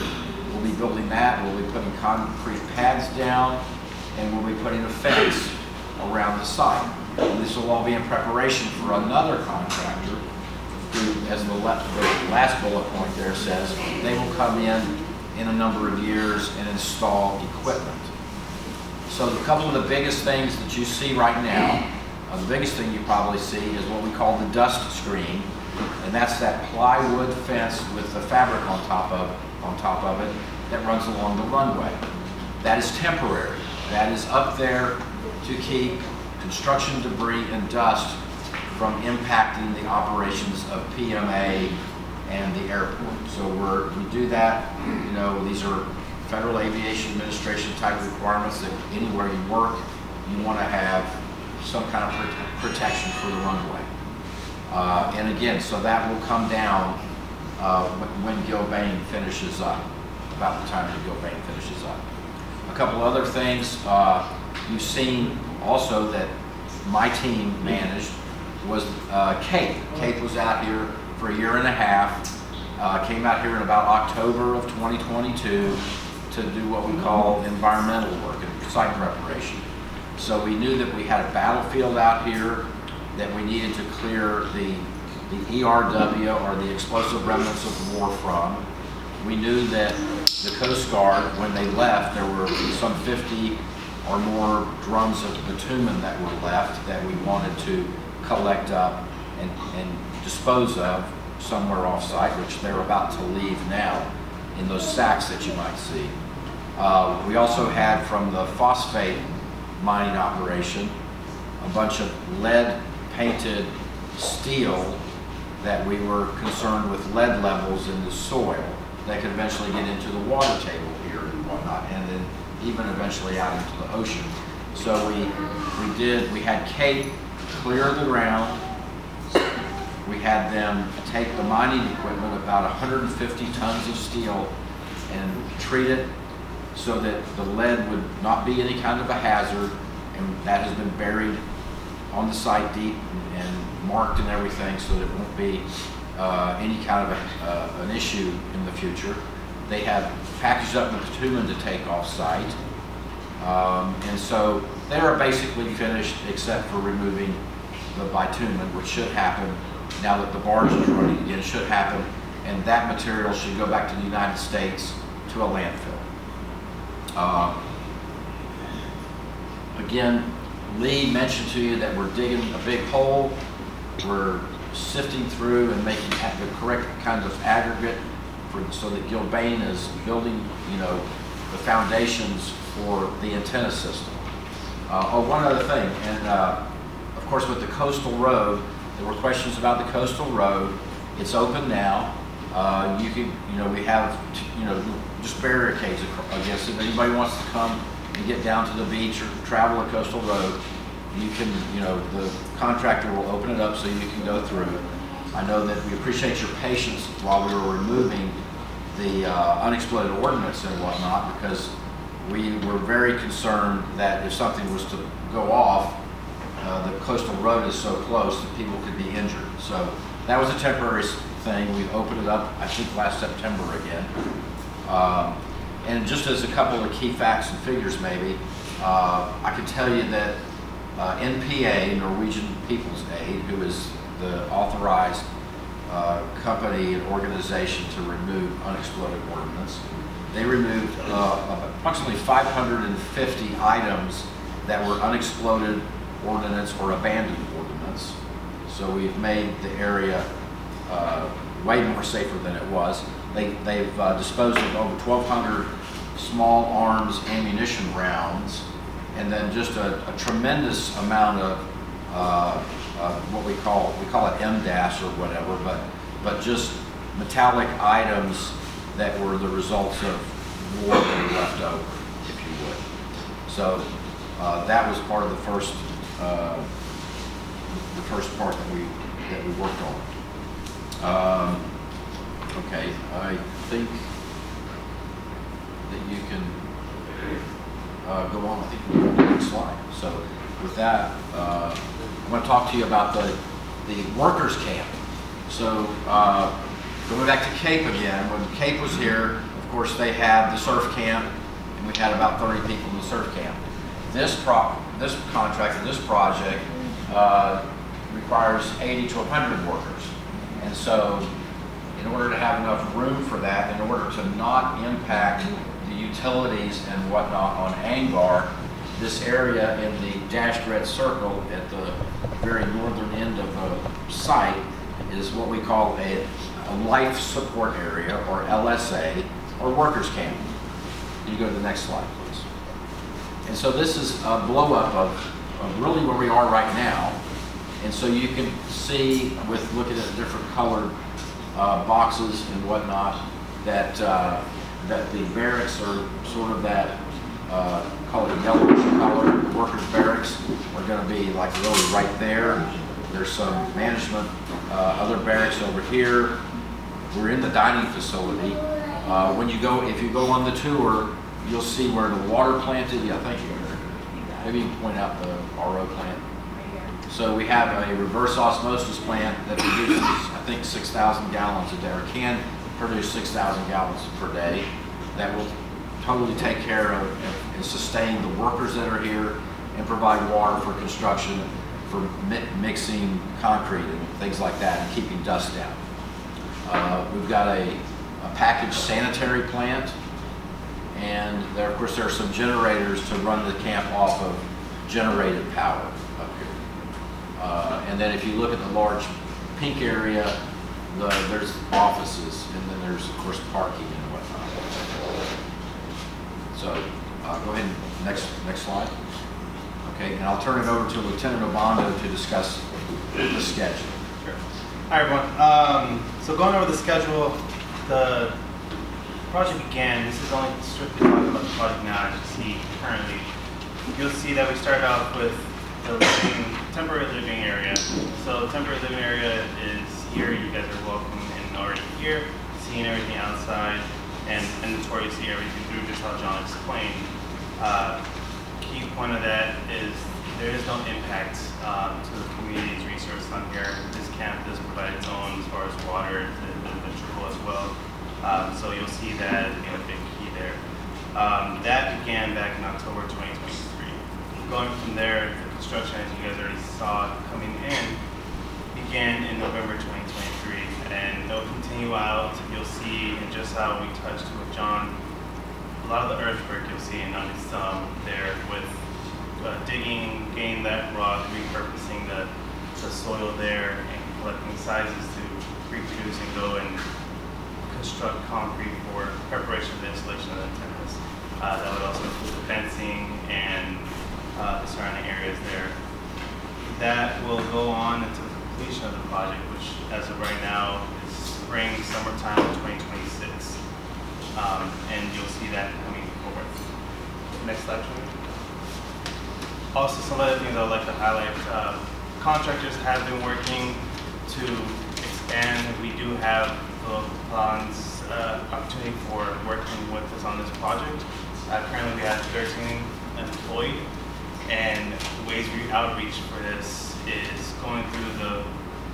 We'll be building that. We'll be putting concrete pads down, and we'll be putting a fence around the site. And this will all be in preparation for another contractor who, as the last bullet point there says, they will come in a number of years and install equipment. So a couple of the biggest things that you see right now, the biggest thing you probably see is what we call the dust screen. And that's that plywood fence with the fabric on top of it that runs along the runway. That is temporary. That is up there to keep construction debris and dust from impacting the operations of PMA and the airport. So we do that, you know, these are Federal Aviation Administration type requirements that anywhere you work, you want to have some kind of protection for the runway. And again, so that will come down when Gilbane finishes up, about the time that Gilbane finishes up. A couple other things you've seen also that my team managed was CAPE. CAPE was out here for a year and a half, came out here in about October of 2022 to do what we call environmental work and site preparation. So we knew that we had a battlefield out here that we needed to clear the ERW, or the explosive remnants of war, from. We knew that the Coast Guard, when they left, there were some 50 or more drums of bitumen that were left that we wanted to collect up and dispose of somewhere off-site, which they're about to leave now in those sacks that you might see. We also had from the phosphate mining operation a bunch of lead-painted steel that we were concerned with lead levels in the soil that could eventually get into the water table here and whatnot, and then even eventually out into the ocean. So we had CAPE clear the ground. We had them take the mining equipment, about 150 tons of steel, and treat it so that the lead would not be any kind of a hazard, and that has been buried on the site deep and marked and everything so that it won't be any kind of an issue in the future. They have packaged up the bitumen to take off site, and so they are basically finished except for removing the bitumen, which should happen now that the barge is running again. It should happen, and that material should go back to the United States to a landfill. Again, Lee mentioned to you that we're digging a big hole. We're sifting through and making the correct kind of aggregate so that Gilbane is building, you know, the foundations for the antenna system. One other thing, and of course with the coastal road, there were questions about the coastal road. It's open now. You can, you know, we have, you know, just barricades against it. If anybody wants to come and get down to the beach or travel a coastal road, you can, you know, the contractor will open it up so you can go through. I know that we appreciate your patience while we were removing the unexploded ordnance and whatnot, because we were very concerned that if something was to go off, the coastal road is so close that people could be injured. So that was a temporary thing. We opened it up, I think, last September again. And just as a couple of key facts and figures maybe, I can tell you that NPA, Norwegian People's Aid, who is the authorized company and organization to remove unexploded ordnance, they removed approximately 550 items that were unexploded ordnance or abandoned ordnance. So we've made the area way more safer than it was. They've disposed of over 1,200 small arms ammunition rounds, and then just a tremendous amount of what we call it MDAS or whatever, but just metallic items that were the results of war that were left over, if you would. So that was part of the first part that we worked on. Okay, I think that you can go on. I think we can go to the next slide. So with that, I want to talk to you about the workers camp. So going back to CAPE again, when CAPE was here, of course they had the surf camp, and we had about 30 people in the surf camp. This contract, this project requires 80 to 100 workers, and so in order to have enough room for that, in order to not impact the utilities and whatnot on Angaur, this area in the dashed red circle at the very northern end of the site is what we call a life support area, or LSA, or workers camp. You go to the next slide, please. And so this is a blow up of really where we are right now. And so you can see with looking at different colored boxes and whatnot that that the barracks are sort of that call it yellowish color. Workers barracks are going to be like really right there. There's some management other barracks over here. We're in the dining facility. When you go, if you go on the tour, you'll see where the water plant is. Yeah, thank you. Maybe you can point out the RO plant. So we have a reverse osmosis plant that produces, I think, 6,000 gallons a day, or can produce 6,000 gallons per day. That will totally take care of and sustain the workers that are here and provide water for construction, for mixing concrete and things like that, and keeping dust down. We've got a packaged sanitary plant, and there, of course, there are some generators to run the camp off of generated power up here. And then if you look at the large pink area, there's offices, and then there's, of course, parking and whatnot. So go ahead, next slide. Okay, and I'll turn it over to Lieutenant Obando to discuss the schedule. Sure. Hi, everyone. So going over the schedule, the project began. This is only strictly talking about the project now, as you see currently. You'll see that we started off with the temporary living area. So temporary living area is here. You guys are welcome and already here, seeing everything outside, and inventory, see everything through, just how John explained. Key point of that is there is no impact to the community's resources on here. This camp does provide its own as far as water, the trickle as well. So you'll see that as being a big key there. That began back in October 2023. Going from there, the construction, as you guys already saw coming in, began in November 2023, and it'll continue out. You'll see, and just how we touched with John, a lot of the earthwork you'll see, and it's there with digging, getting that rock, repurposing the soil there, and collecting sizes to reproduce and go and construct concrete for preparation for the installation of the antennas. That would also include the fencing and the surrounding areas there. That will go on until the completion of the project, which as of right now is spring, summertime of 2026. And you'll see that coming forward. Next slide, please. Also, some other things I would like to highlight. Contractors have been working to expand. We do have the plans, opportunity for working with us on this project. Currently, we have 13 employed, and the ways we outreach for this is going through the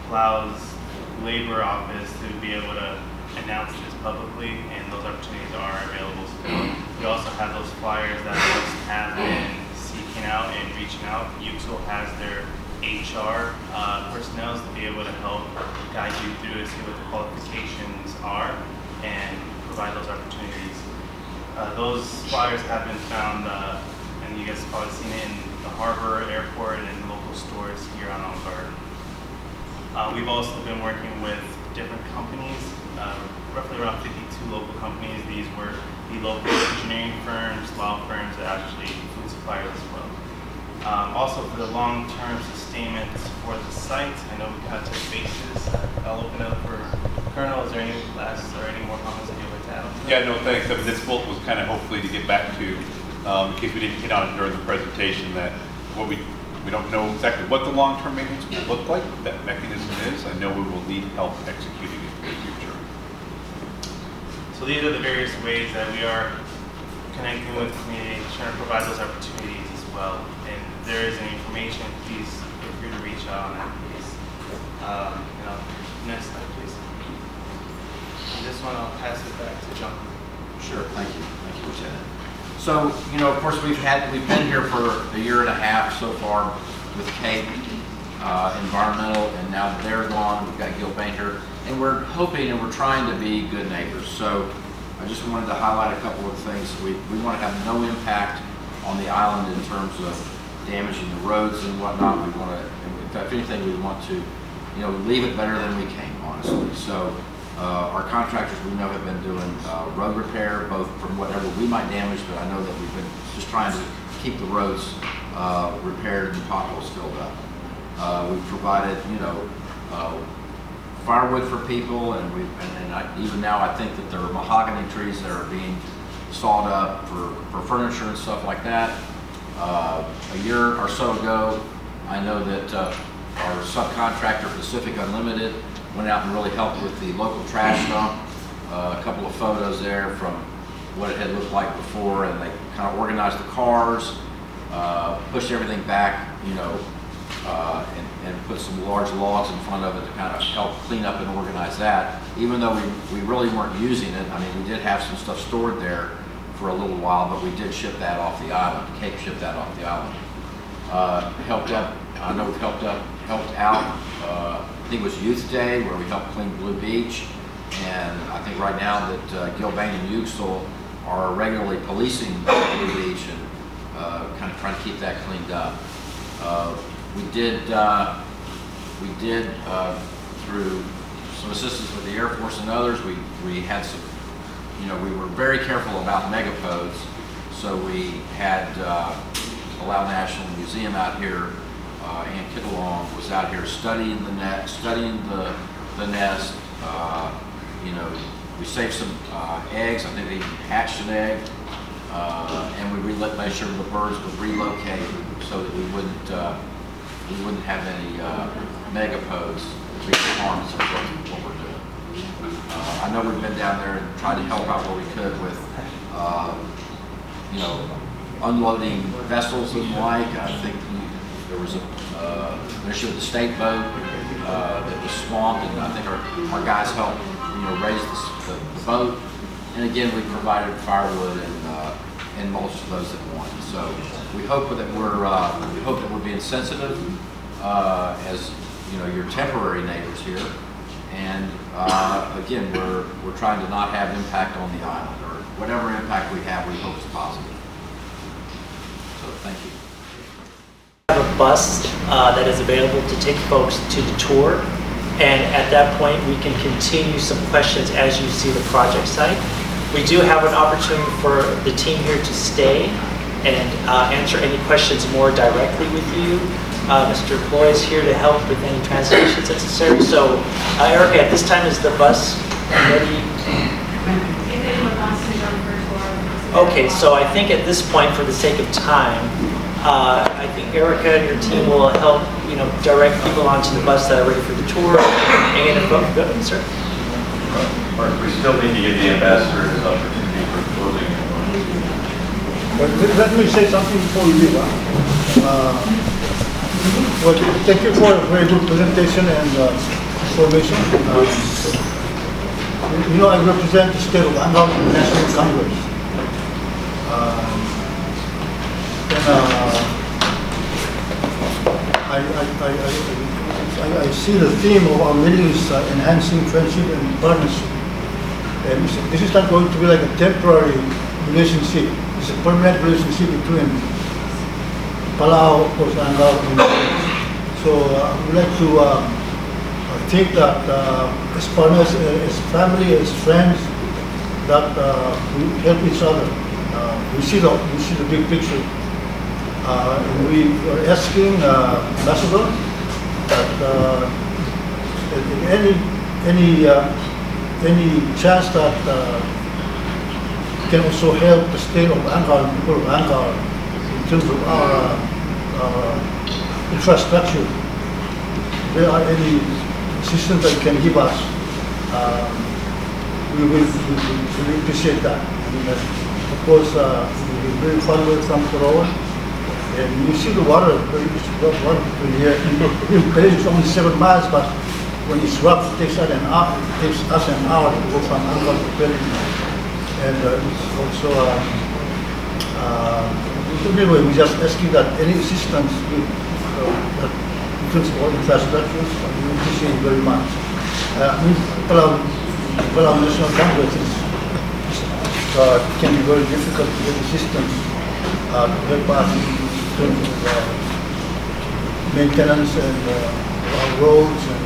Palau's labor office to be able to announce this publicly, and those opportunities are available still. We also have those flyers that folks have been seeking out and reaching out. UXO has their HR personnel to be able to help guide you through to see what the qualifications are and provide those opportunities. Those flyers have been found, and you guys have probably seen it in the harbor, airport, and local stores here on Angaur. We've also been working with different companies, roughly around 52 local companies. These were the local engineering firms, law firms, and actually food suppliers as well. Also for the long-term sustainment for the site, I know we kind of touched bases. I'll open it up for Colonel. Is there any last or any more comments that you'd like to add? Yeah, no, thanks. I mean, this vote was kind of hopefully to get back to, in case we didn't hit on it during the presentation, that what we don't know exactly what the long-term maintenance will look like, what that mechanism is. I know we will need help executing it in the future. So these are the various ways that we are connecting with the community, trying to provide those opportunities as well. And if there is any information, please feel free to reach out on that, please. Next slide, please. And this one, I'll pass it back to John. Sure, thank you, Lieutenant. So, of course, we've been here for a year and a half so far with Cape Environmental, and now that they're gone, we've got Gil Banker, and we're hoping and we're trying to be good neighbors. So I just wanted to highlight a couple of things. We want to have no impact on the island in terms of damaging the roads and whatnot. We want to, in fact, if anything, we want to we leave it better than we came, honestly. So our contractors we know have been doing road repair, both from whatever we might damage, but I know that we've been just trying to keep the roads repaired and potholes filled up. We've provided, firewood for people, and even now I think that there are mahogany trees that are being sawed up for furniture and stuff like that. A year or so ago, I know that our subcontractor Pacific Unlimited went out and really helped with the local trash dump. A couple of photos there from what it had looked like before, and they kind of organized the cars, pushed everything back, and put some large logs in front of it to kind of help clean up and organize that. Even though we really weren't using it, I mean, we did have some stuff stored there for a little while, but we did ship that off the island. Cape shipped that off the island. Helped out, I know we've helped out, I think it was Youth Day, where we helped clean Blue Beach. And I think right now that Gilbane and Euxel are regularly policing Blue Beach and kind of trying to keep that cleaned up. We did through some assistance with the Air Force and others, we had some, we were very careful about megapodes, so we had Palau National Museum out here. Ann Kittelong was out here studying the nest. We saved some eggs. I think they hatched an egg, and we made sure the birds would relocate so that we wouldn't have any megapodes being harmed. So that's what we're doing. I know we've been down there and tried to help out where we could with, unloading vessels and the like. I think there was an issue with the state boat that was swamped, and I think our guys helped, raise the boat. And again, we provided firewood and mulch to those that wanted. So we hope that we're being sensitive as your temporary neighbors here. And again, we're trying to not have impact on the island, or whatever impact we have, we hope is positive. So thank you. We have a bus that is available to take folks to the tour, and at that point we can continue some questions as you see the project site. We do have an opportunity for the team here to stay and answer any questions more directly with you. Mr. Ploy is here to help with any translations necessary. So Erica, at this time is the bus ready? Okay, so I think at this point, for the sake of time, I think Erica and your team will help, direct people onto the bus that are ready for the tour. And get a vote. Go ahead, sir. Mark, we still need to give the ambassador his opportunity for closing. Let me say something before we leave. Well, thank you for a very good presentation and information. I represent the state of Angaur in the National Congress. I see the theme of our meeting is enhancing friendship and partnership. And this is not going to be like a temporary relationship. It's a permanent relationship between Palau, of course, Angaur. So we like to think that as partners, as family, as friends, that we help each other. We see the big picture. We are asking Ambassador that any chance that can also help the state of Angaur, people of Angaur, in terms of our infrastructure. If there are any assistance that can give us, we will appreciate that. Of course, we're very far away from Palau, and you see the water, here. It's only 7 miles, but when it's rough, it takes us an hour to go from Angaur to Palau. And it's also, anyway, we just asking that any assistance with in terms of infrastructure, we appreciate it very much. Palau National Congress can be very difficult to get assistance to help us in terms of maintenance and our roads and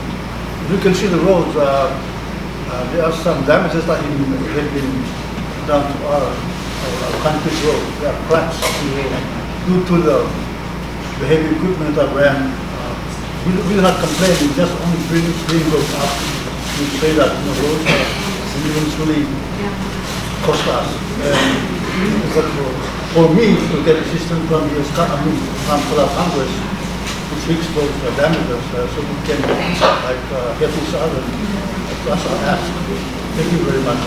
You can see the roads. There are some damages that have been done to our concrete road. There are cracks in the road due to the heavy equipment that ran. We do not complain. We just only bring those up to say that roads are eventually cost us. But for me to get assistance from the from Palau Congress to fix those damages, so we can help each other. That's our ask. Thank you very much.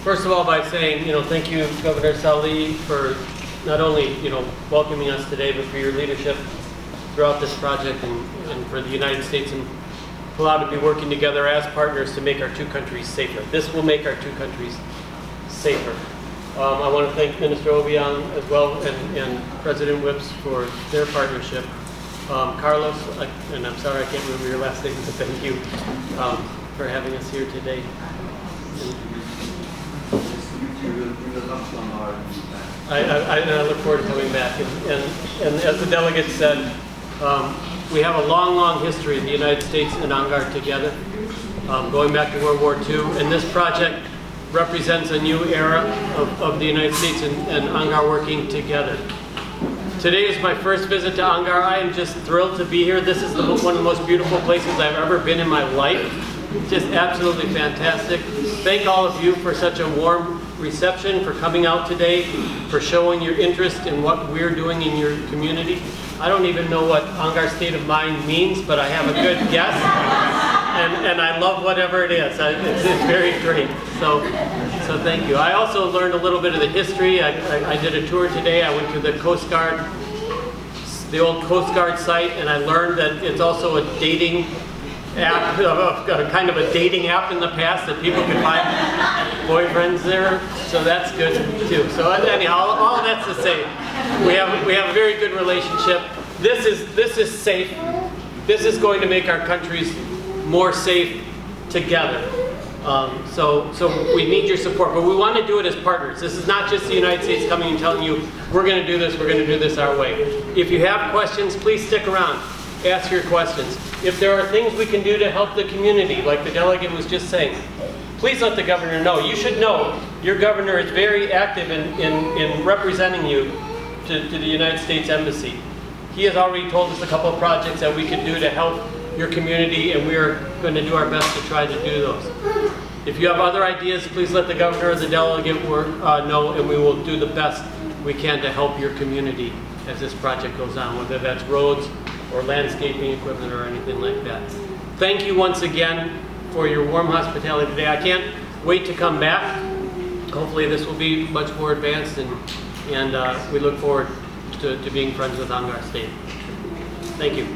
First of all, by saying, thank you, Governor Salih, for not only, welcoming us today, but for your leadership throughout this project and for the United States and Palau to be working together as partners to make our two countries safer. This will make our two countries safer. I want to thank Minister Obiang as well and President Whips for their partnership. Carlos, and I'm sorry I can't remember your last name, but thank you for having us here today. I look forward to coming back. And as the delegate said, we have a long, long history in the United States and Angaur together, going back to World War II. And this project represents a new era of the United States and Angaur working together. Today is my first visit to Angaur. I am just thrilled to be here. This is one of the most beautiful places I've ever been in my life. Just absolutely fantastic. Thank all of you for such a warm reception, for coming out today, for showing your interest in what we're doing in your community. I don't even know what Angaur State of Mind means, but I have a good guess, and I love whatever it is. It's very great. So thank you. I also learned a little bit of the history. I did a tour today. I went to the Coast Guard, the old Coast Guard site, and I learned that it's also a dating app, kind of a dating app in the past that people can find boyfriends there. So that's good too. So anyhow, all that's to say, we have a very good relationship. This is safe. This is going to make our countries more safe together. So we need your support, but we want to do it as partners. This is not just the United States coming and telling you, we're going to do this our way. If you have questions, please stick around. Ask your questions. If there are things we can do to help the community, like the delegate was just saying, please let the governor know. You should know your governor is very active in representing you to the United States Embassy. He has already told us a couple of projects that we can do to help your community, and we are going to do our best to try to do those. If you have other ideas, please let the governor or the delegate know, and we will do the best we can to help your community as this project goes on, whether that's roads or landscaping equipment or anything like that. Thank you once again for your warm hospitality today. I can't wait to come back. Hopefully this will be much more advanced, and we look forward to being friends with Angaur State. Thank you.